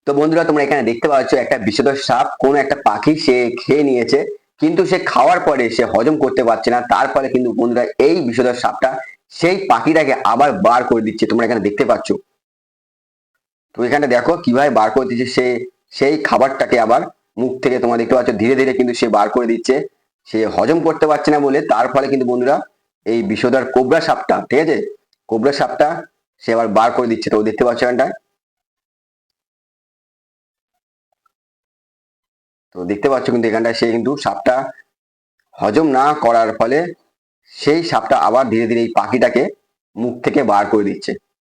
তো বন্ধুরা তোমরা এখানে দেখতে পাচ্ছ একটা বিষধর সাপ কোন একটা পাখি সে খেয়ে নিয়েছে, কিন্তু সে খাওয়ার পরে সে হজম করতে পারছে না। তার ফলে কিন্তু বন্ধুরা এই বিষধর সাপটা সেই পাখিটাকে আবার বার করে দিচ্ছে, তোমরা এখানে দেখতে পাচ্ছ। তো এখানে দেখো কিভাবে বার করে দিচ্ছে, সে সেই খাবারটাকে আবার মুখ থেকে তোমরা দেখতে পাচ্ছ ধীরে ধীরে কিন্তু সে বার করে দিচ্ছে। সে হজম করতে পারছে না বলে তার ফলে কিন্তু বন্ধুরা এই বিষধর কোবরা সাপটা, ঠিক আছে, কোবরা সাপটা সে আবার বার করে দিচ্ছে। তো দেখতে পাচ্ছ এখানটা, তো দেখতে পাচ্ছ কিন্তু এখানটায় সে কিন্তু সাপটা হজম না করার ফলে সেই সাপটা আবার ধীরে ধীরে এই পাখিটাকে মুখ থেকে বার করে দিচ্ছে।